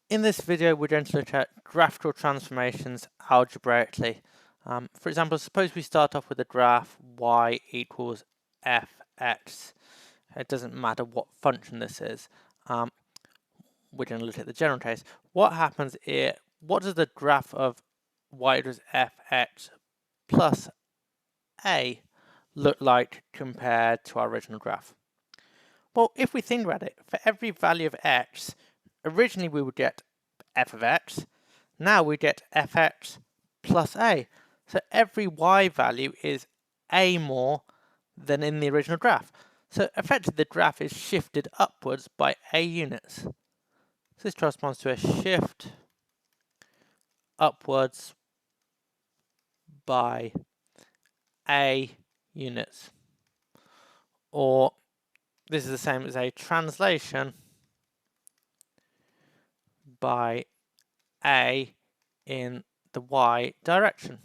In this video, we're going to look at graphical transformations algebraically. For example, suppose we start off with a graph y equals fx. It doesn't matter what function this is. We're going to look at the general case. What happens here, what does the graph of y equals fx plus a look like compared to our original graph? Well, if we think about it, for every value of x, originally we would get f of x. Now we get fx plus a. So every y value is a more than in the original graph. So effectively the graph is shifted upwards by a units. So this corresponds to a shift upwards by a units. Or this is the same as a translation by a in the y direction.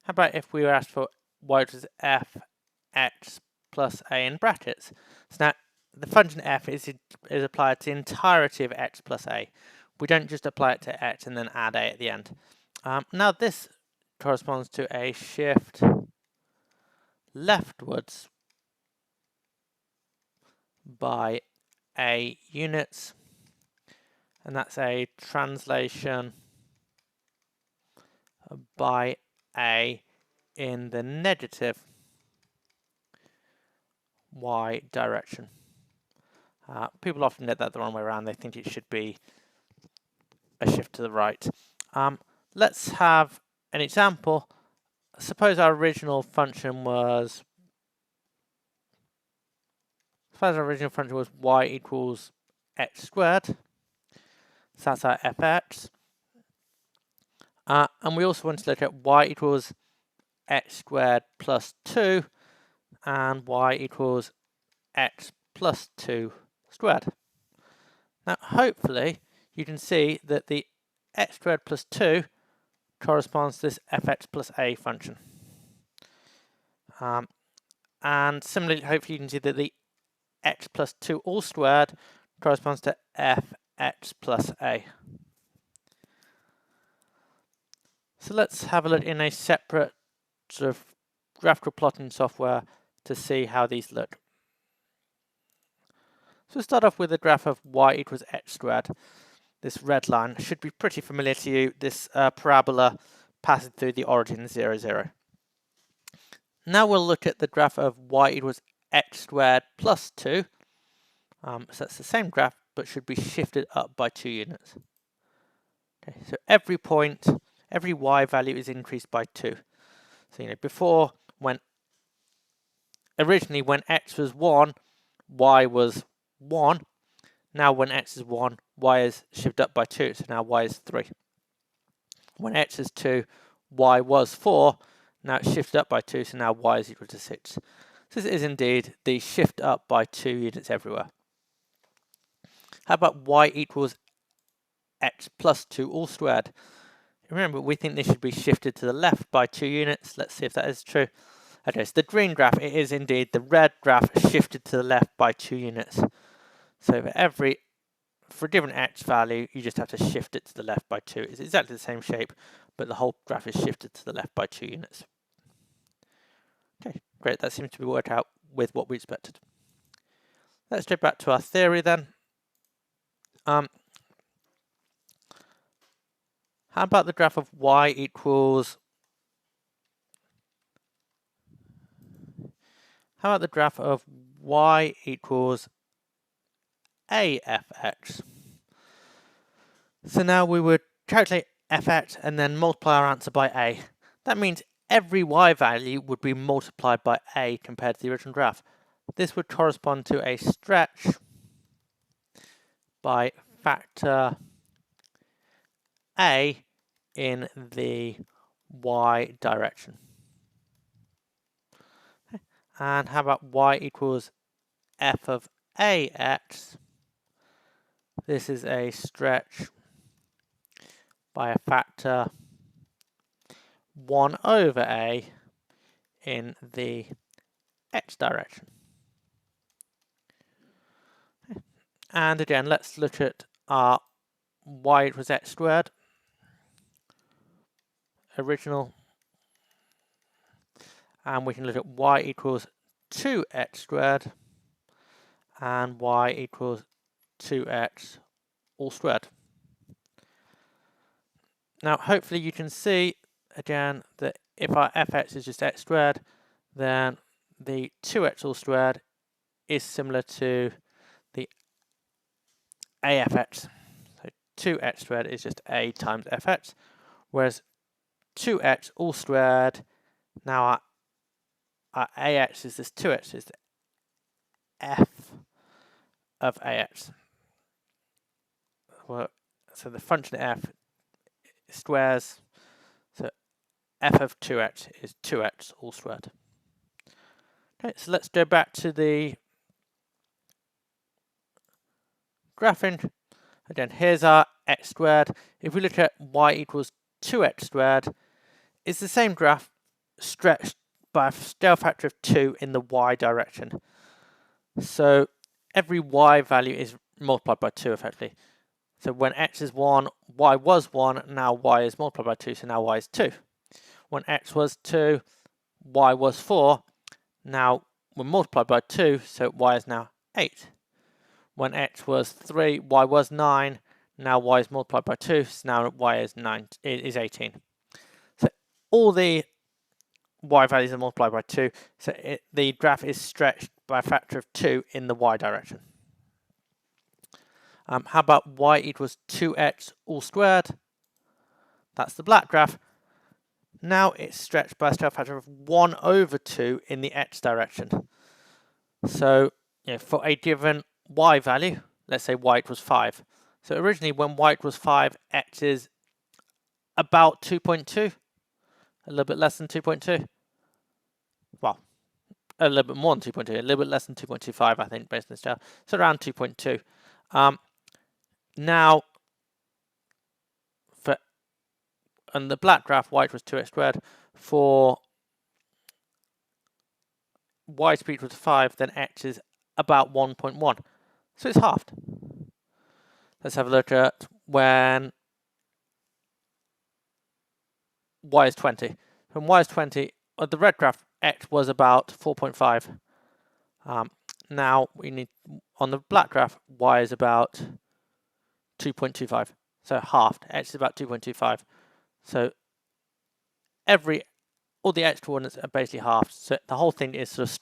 How about if we were asked for y equals fx plus a in brackets? So now the function f is applied to the entirety of x plus a. We don't just apply it to x and then add a at the end. Now this corresponds to a shift leftwards by a units, and that's a translation by a in the negative y direction. People often get that the wrong way around. They think it should be a shift to the right. Let's have an example. Suppose our original function was y equals x squared. So that's our fx. And we also want to look at y equals x squared plus 2 and y equals x plus 2 squared. Now hopefully you can see that the x squared plus 2 corresponds to this fx plus a function. And similarly, hopefully you can see that the x plus 2 all squared corresponds to fx plus a. So let's have a look in a separate sort of graphical plotting software to see how these look. So we'll start off with a graph of y equals x squared. This red line should be pretty familiar to you, this parabola passing through the origin 0, 0. Now we'll look at the graph of y equals x squared plus 2. So that's the same graph, but should be shifted up by 2 units. Okay, so every point, every y value is increased by 2. So, before, originally when x was 1, y was 1. Now when x is 1, y is shifted up by 2, so now y is 3. When x is 2, y was 4, now it's shifted up by 2, so now y is equal to 6. So this is indeed the shift up by 2 units everywhere. How about y equals x plus 2 all squared? Remember, we think this should be shifted to the left by 2 units. Let's see if that is true. Okay, so the green graph, it is indeed the red graph shifted to the left by 2 units. So for a given x value, you just have to shift it to the left by 2. It's exactly the same shape, but the whole graph is shifted to the left by 2 units. Okay, great. That seems to be worked out with what we expected. Let's go back to our theory then. How about the graph of y equals... How about the graph of y equals afx? So now we would calculate fx and then multiply our answer by a. That means every y value would be multiplied by a compared to the original graph. This would correspond to a stretch by factor a in the y direction. And how about y equals f of ax? This is a stretch by a factor 1 over a in the x direction. And again, let's look at our y equals x squared original, and we can look at y equals 2x squared and y equals 2x all squared. Now hopefully you can see again that if our fx is just x squared, then the 2x all squared is similar to the afx. So 2x squared is just a times fx, whereas 2x all squared, now our ax is this 2x, is the f of ax. Well, so the function f squares, so f of 2x is 2x all squared. Okay, so let's go back to the graphing. Again, here's our x squared. If we look at y equals 2x squared, it's the same graph stretched by a scale factor of 2 in the y direction. So every y value is multiplied by 2 effectively. So when x is 1, y was 1, now y is multiplied by 2, so now y is 2. When x was 2, y was 4, now we're multiplied by 2, so y is now 8. When x was 3, y was 9, now y is multiplied by 2, so now y is 18. So all the y values are multiplied by 2, so the graph is stretched by a factor of 2 in the y direction. How about y equals 2x all squared? That's the black graph. Now it's stretched by a scale factor of 1 over 2 in the x direction. So for a given y value, let's say y equals 5. So originally when y equals 5, x is about 2.2, a little bit less than 2.2. Well, a little bit more than 2.2, a little bit less than 2.25, I think, based on this scale. So around 2.2. Now, on the black graph, y equals 2x squared. For y to be equal to 5, then x is about 1.1. So it's halved. Let's have a look at when y is 20. When y is 20, on the red graph, x was about 4.5. Now we need, on the black graph, y is about 2.25. So halved. X is about 2.25. So all the x coordinates are basically halved. So the whole thing is sort of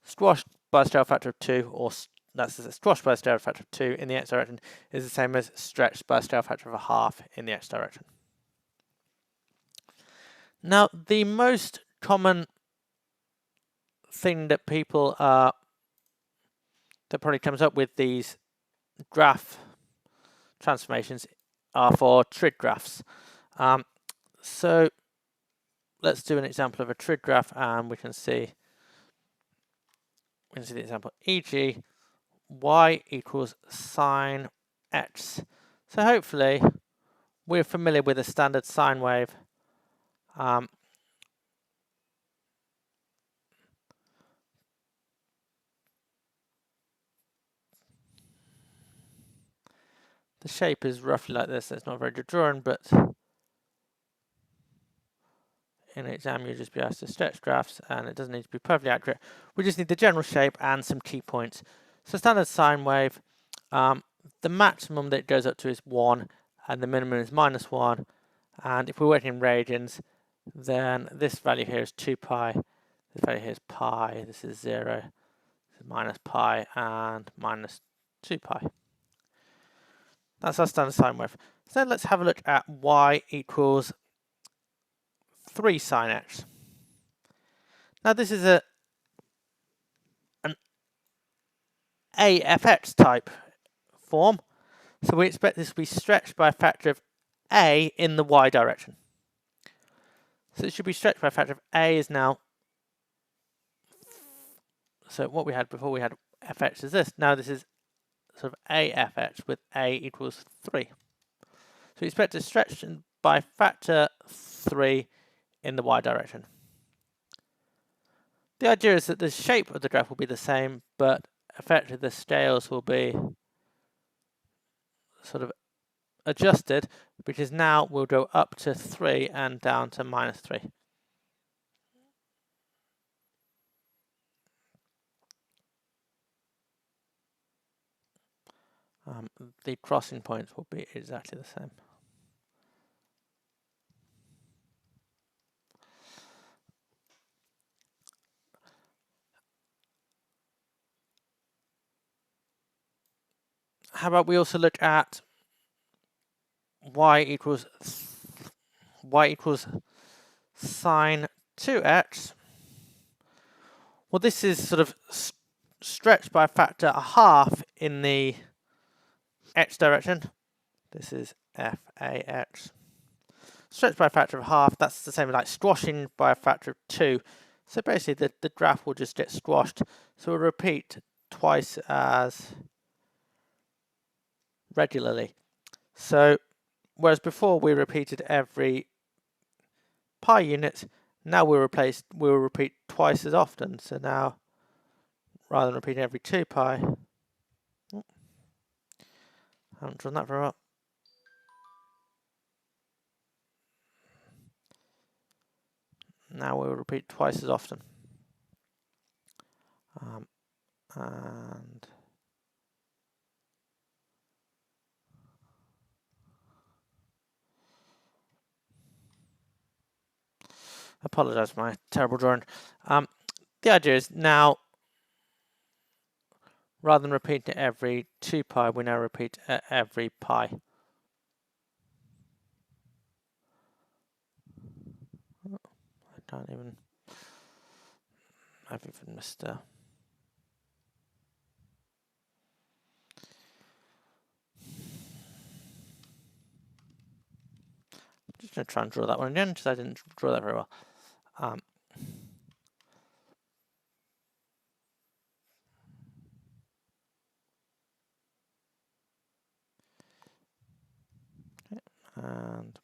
squashed by a scale factor of 2, or that's squashed by a scale factor of 2 in the x direction is the same as stretched by a scale factor of a half in the x direction. Now, the most common thing that people that probably comes up with these graph transformations are for trig graphs. So let's do an example of a trig graph, and we can see the example, e.g. y equals sine x. So hopefully we're familiar with a standard sine wave. The shape is roughly like this. It's not a very good drawing, but in an exam you'll just be asked to stretch graphs, and it doesn't need to be perfectly accurate. We just need the general shape and some key points. So standard sine wave, the maximum that it goes up to is 1, and the minimum is -1. And if we're working in radians, then this value here is 2 pi, this value here is pi, this is 0, this is minus pi, and minus 2 pi. That's our standard sine wave. So let's have a look at y equals 3 sine x. Now this is an afx type form, so we expect this to be stretched by a factor of a in the y direction. So it should be stretched by a factor of a is now, so what we had before, we had fx is this. Now this is sort of a fx with a equals 3. So we expect to stretch by factor 3 in the y direction. The idea is that the shape of the graph will be the same, but effectively the scales will be sort of adjusted, because now we'll go up to 3 and down to -3. The crossing points will be exactly the same. How about we also look at y equals sine 2x. Well, this is sort of stretched by a factor of half in the x direction. This is f(a)x. Stretched by a factor of half, that's the same as like squashing by a factor of 2. So basically the graph will just get squashed. So we'll repeat twice as regularly. So whereas before we repeated every pi unit, now we'll repeat twice as often. So now, rather than repeating every 2 pi, I haven't drawn that very well. Now we'll repeat twice as often. And I apologise for my terrible drawing. The idea is now, rather than repeating every 2 pi, we now repeat every pi. I've even missed a... I'm just going to try and draw that one again, because I didn't draw that very well. And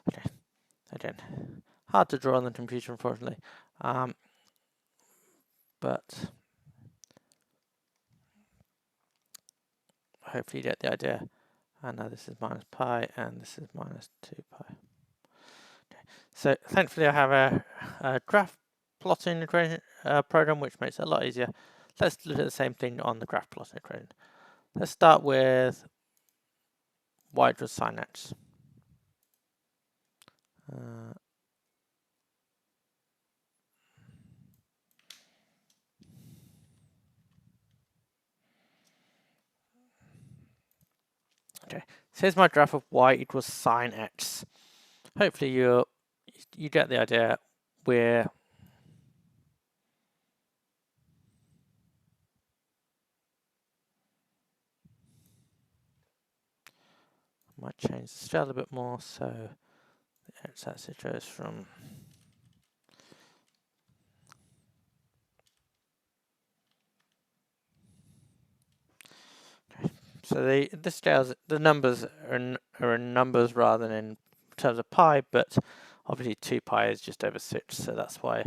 okay, again, hard to draw on the computer, unfortunately, but hopefully you get the idea. And now this is minus pi, and this is minus 2 pi. Okay. So thankfully I have a graph plotting equation program, which makes it a lot easier. Let's look at the same thing on the graph plotting equation. Let's start with y equals sine x. Okay, so here's my graph of y equals sine x. Hopefully you get the idea. Where I might change the scale a bit more, so the x-axis goes from so the scales, the numbers are in numbers rather than in terms of pi, but obviously 2 pi is just over 6, so that's why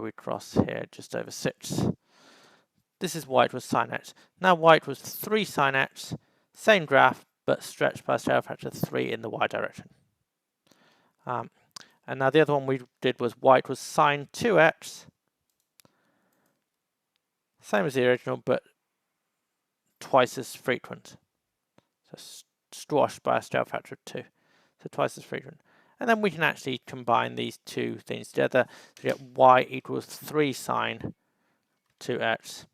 we cross here just over 6. This is y equals sine x. Now y equals 3 sine x, same graph, but stretched by a scale factor of 3 in the y direction. And now the other one we did was y equals sine 2x, same as the original, but twice as frequent. So squashed by a scale factor of 2. So twice as frequent. And then we can actually combine these two things together to get y equals 3 sine 2x.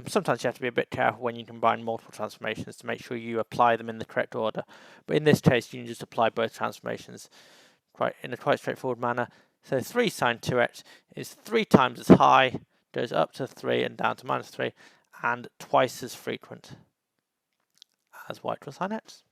Sometimes you have to be a bit careful when you combine multiple transformations to make sure you apply them in the correct order. But in this case, you can just apply both transformations in a quite straightforward manner. So 3 sine 2x is 3 times as high, goes up to 3 and down to -3, and twice as frequent as y equals sine x.